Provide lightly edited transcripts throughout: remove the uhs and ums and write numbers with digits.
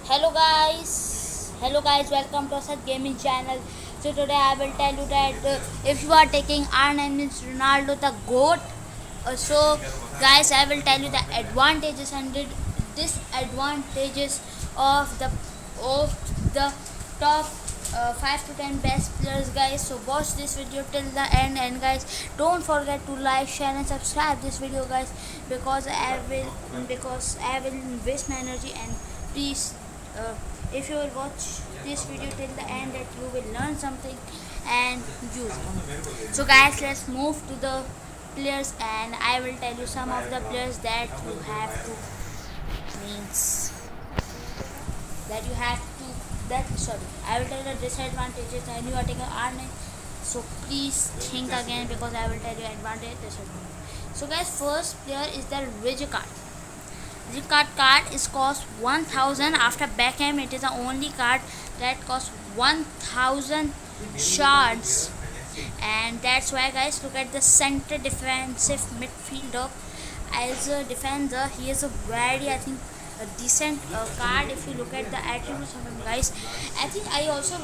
Hello guys, welcome to Asad Gaming channel. So today I will tell you that if you are taking our name is Ronaldo the GOAT. So guys, I will tell you the advantages and the disadvantages of the top 5 to 10 best players, guys. So watch this video till the end, and guys, don't forget to like, share and subscribe this video, guys, because I will waste my energy. And please, uh, if you will watch this video till the end, that you will learn something and use it. So guys, let's move to the players, and I will tell you some of the players that you have to means that you have to that sorry I will tell you the disadvantages, and you are taking earning. So please think again, because I will tell you advantage disadvantage. So guys, first player is the Rijkaard. Rijkaard is cost 1000. After Beckham, it is the only card that costs 1000 shards. And that's why, guys, look at the center defensive midfielder. As a defender, he is a very, I think, a decent card. If you look at the attributes of him, guys, I think I also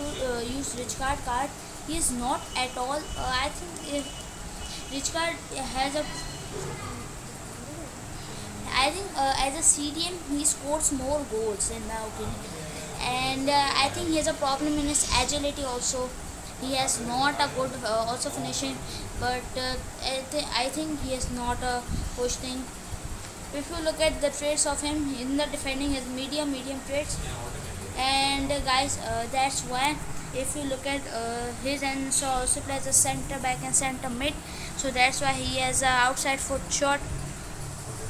use Rijkaard card. He is not at all, I think Rijkaard has a, I think, as a CDM he scores more goals in my opinion. And I think he has a problem in his agility also. He has not a good also finishing, but I think he is not a push thing. If you look at the traits of him in the defending, his medium traits. And guys, that's why if you look at his, and so also plays a center back and center mid, so that's why he has a outside foot shot.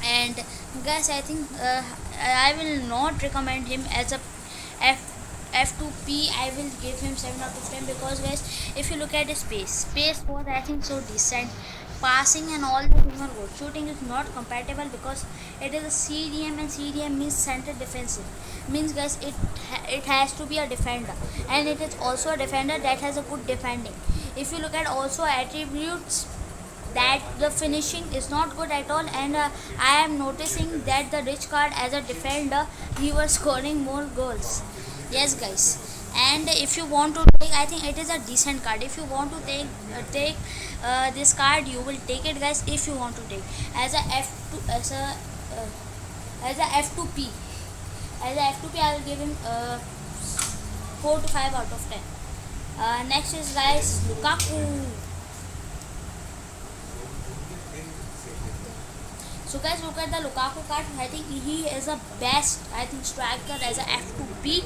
And guys, I think I will not recommend him as a F F2P. I will give him 7 out of 10, because guys, if you look at his space was, I think, so decent. Passing and all the things are good. Shooting is not compatible because it is a CDM, and CDM means center defensive. Means, guys, it has to be a defender, and it is also a defender that has a good defending. If you look at also attributes, that the finishing is not good at all. And I am noticing that the Rijkaard as a defender, he was scoring more goals. Yes, guys. And if you want to take, I think it is a decent card. If you want to take this card, you will take it, guys. If you want to take as a F2 as a F2P, I will give him 4 to 5 out of 10. Next is, guys, Lukaku. So guys, look at the Lukaku card. I think he is a best, I think, striker as a F2P.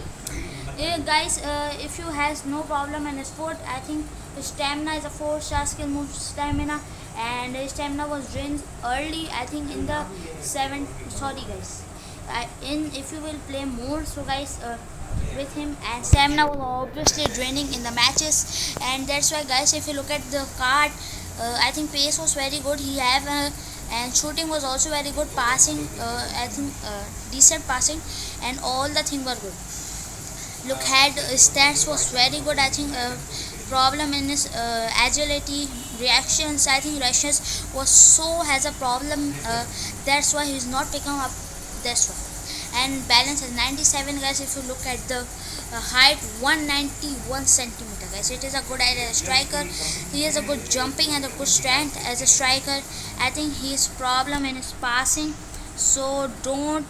Guys, if you has no problem in sport, I think his stamina is a 4-star skill move stamina, and his stamina was drained early, I think, in the 7. Sorry, guys. In if you will play more, so guys, with him, and stamina was obviously draining in the matches, and that's why, guys, if you look at the card, I think pace was very good. He have and shooting was also very good. Passing, I think, decent passing, and all the things were good. Look at stats was very good. I think problem in his agility, reactions. I think reactions was has a problem. That's why he's not picking up. That's why. And balance is 97, guys. If you look at the height, 191 centimeter, guys, it is a good idea. Striker, he has a good jumping and a good strength as a striker. I think his problem in his passing, so don't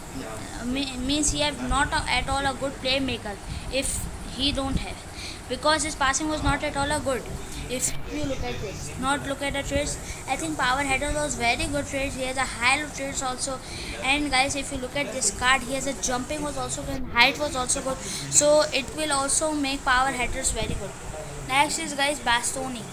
means he have not at all a good playmaker. If he don't have, because his passing was not at all a good. If you look at this, not look at the traits, I think power header was very good traits. He has a high traits also. And guys, if you look at this card, he has a jumping was also good, height was also good, so it will also make power headers very good. Next is, guys, Bastoni.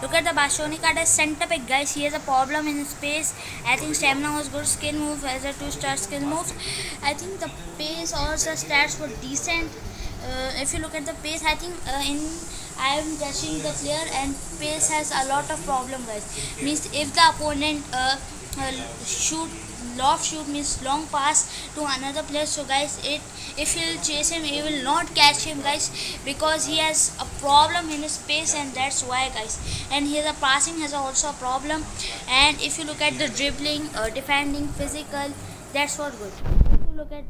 Look at the Bastoni card as center pick, guys. He has a problem in space. I think stamina was good. Skill move as a 2-star skill move. I think the pace also stats were decent. If you look at the pace, I think I am touching the player, and pace has a lot of problem, guys. Means if the opponent uh, shoot loft shoot means long pass to another player. So guys, it if he'll chase him, he will not catch him, guys, because he has a problem in his pace, and that's why, guys. And here the passing has also a problem. And if you look at the dribbling, defending, physical, that's what good. If you look at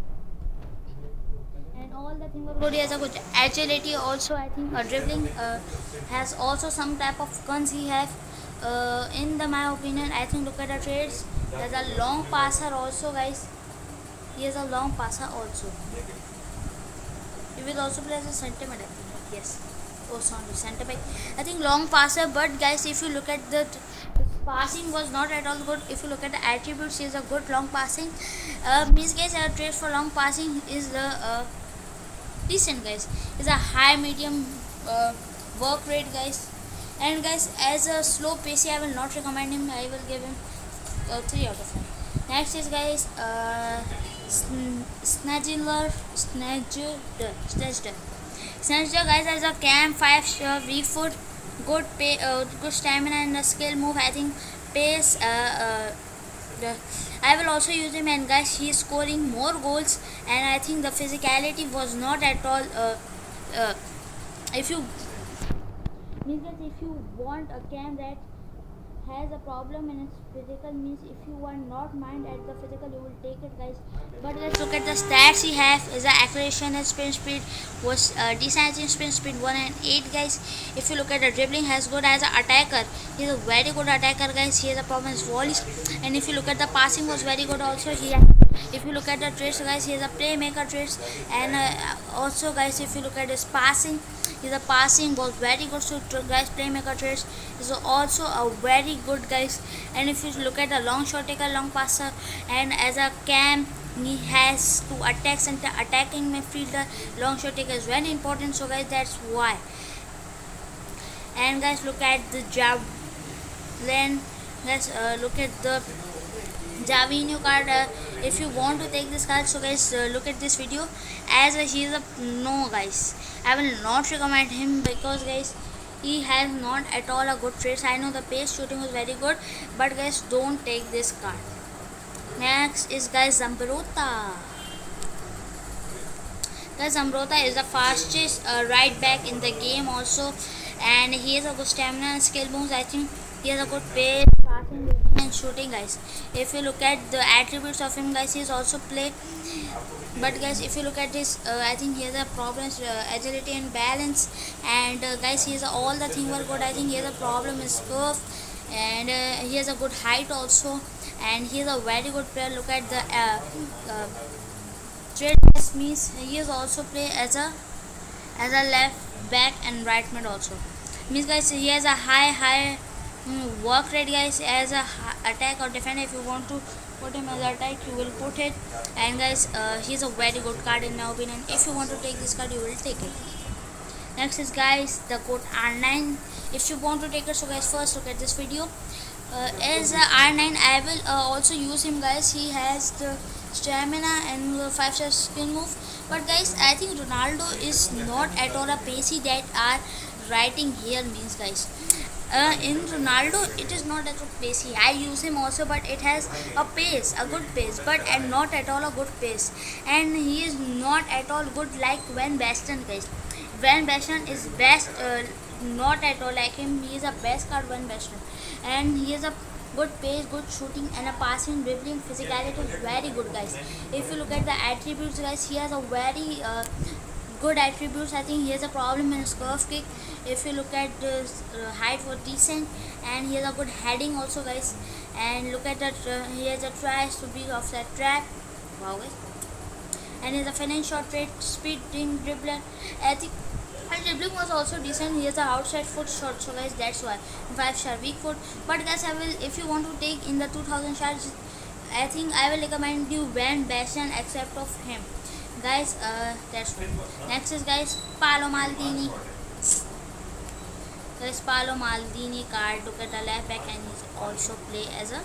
and all the thing good, he has a good agility also. I think dribbling has also some type of guns he have. In the my opinion, I think look at the trades. There's a long passer also, guys. He is a long passer also. He will also play as a center mid, I think. Yes. Oh, sorry, center back. I think long passer, but guys, if you look at the passing was not at all good. If you look at the attributes, he is a good long passing. Means guys, our trade for long passing is the decent, guys. Is a high medium work rate, guys. And guys, as a slow pacey, I will not recommend him. I will give him 3 out of 5. Next is, guys, Snatcher, guys, as a cam 5 weak foot, good good stamina and a skill move. I think pace. I will also use him, and guys, he is scoring more goals, and I think the physicality was not at all. If you means that if you want a cam that has a problem in its physical, means if you are not mind at the physical, you will take it, guys. But let's look at the stats he have. Is the acceleration and sprint speed was decent in sprint speed 1 and 8, guys. If you look at the dribbling, has good as an attacker. He is a very good attacker, guys. He has a problem with volleys. And if you look at the passing, was very good also. If you look at the traits, guys, he is a playmaker traits. And also, guys, if you look at his passing, his passing was very good. So guys, playmaker traits is also a very good, guys. And if you look at the long shot taker, long passer, and as a cam, he has to attack center, attacking midfielder. Long shot taker is very important. So guys, that's why. And guys, look at the javelin. Guys, look at the Javinho card. If you want to take this card, so guys, look at this video. As he is a no, guys, I will not recommend him, because guys, he has not at all a good traits. I know the pace shooting was very good, but guys, don't take this card. Next is, guys, Zambrotta. Guys, Zambrotta is the fastest right back in the game also, and he has a good stamina and skill moves. I think he has a good pace, passing, and shooting, guys. If you look at the attributes of him, guys, he is also play. But guys, if you look at this, I think he has a problem, agility and balance. And guys, he has all the thing were good. I think he has a problem is curve, and he has a good height also, and he is a very good player. Look at the trade means he is also play as a left back and right mid also. Means guys, he has a high work rate, guys, as a attack or defend. If you want to put him as attack, you will put it. And guys, he is a very good card in my opinion. If you want to take this card, you will take it. Next is, guys, the code R9. If you want to take it, so guys, first look at this video. As R9, I will also use him, guys. He has the stamina and 5-star skill move. But guys, I think Ronaldo is not at all a pacey that are writing here, means, guys. In Ronaldo, it is not at all pacey. I use him also, but it has a pace, a good pace, but and not at all a good pace. And he is not at all good like Van Basten, guys. Van Basten is best, not at all like him. He is a best card, Van Basten, and he is a good pace, good shooting, and a passing, dribbling, physicality is very good, guys. If you look at the attributes, guys, he has a very good attributes. I think he has a problem in his curve kick. If you look at the height was decent, and he has a good heading also, guys. And look at that, he has a tries to be off that track. Wow, guys. And he has a finance shot rate, speed, dribbler. I think and dribbling was also decent. He has a outside foot shot, so guys, that's why 5-star weak foot. But guys, I will, if you want to take in the 2000 stars, I think I will recommend you Van Basten except of him, guys. That's one. Next is, guys, Paolo Maldini. Guys, Paolo Maldini card. Look at the left back, and he's also play as a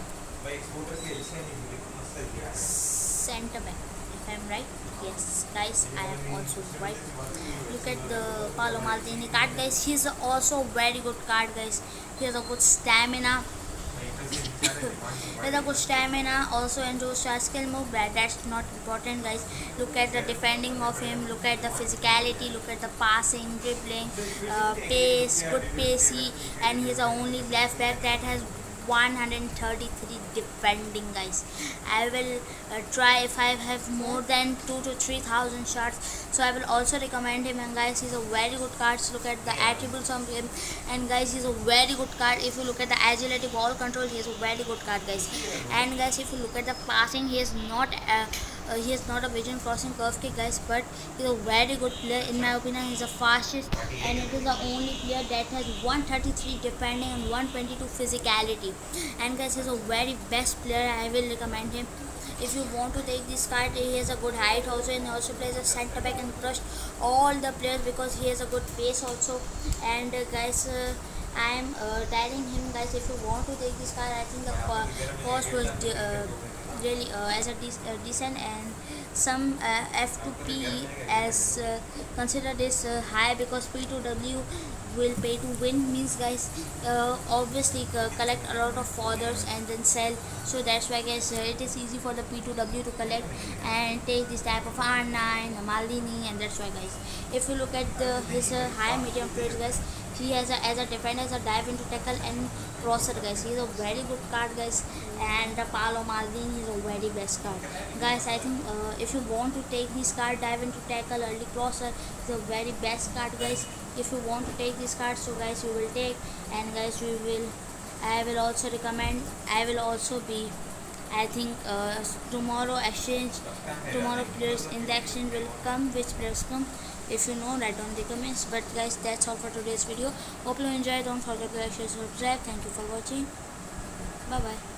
center back, if I'm right. Yes, guys, I am also right. Look at the Paolo Maldini card, guys. He's also very good card, guys. He has a good stamina, with a good stamina, also enjoys a skill move, but that's not important, guys. Look at the defending of him, look at the physicality, look at the passing, dribbling, pace, good pacey, and he's the only left back that has 133 defending, guys. I will try if I have more than 2 to 3,000 shots, so I will also recommend him. And guys, he's a very good card. So look at the attributes of him, and guys, he's a very good card. If you look at the agility, ball control, he is a very good card, guys. And guys, if you look at the passing, he is not a vision crossing curve kick, guys, but he's a very good player. In my opinion, he's the fastest, and it is the only player that has 133 defending and 122 physicality. And guys, he's a very best player. I will recommend him. If you want to take this card, he has a good height also, and he also plays a center back and crush all the players because he has a good pace also. And guys, I am telling him, guys, if you want to take this card, I think the cost was really as a decent, and some F2P as consider this high because P2W will pay to win, means guys, obviously collect a lot of fodders and then sell. So that's why, guys, it is easy for the P2W to collect and take this type of R9 Maldini. And that's why, guys, if you look at his high medium players, guys, he has as a defender, as a dive into tackle and crosser, guys. He's a very good card, guys. And Paolo Maldini is a very best card, guys. I think if you want to take this card, dive into tackle, early crosser, is a very best card, guys. If you want to take this card, so guys, you will take. And guys, I will also recommend, I will also be, I think tomorrow players in the exchange will come. Which players come, if you know, write down the comments. But guys, that's all for today's video. Hope you enjoy. Don't forget to like, share, subscribe. Thank you for watching. Bye bye.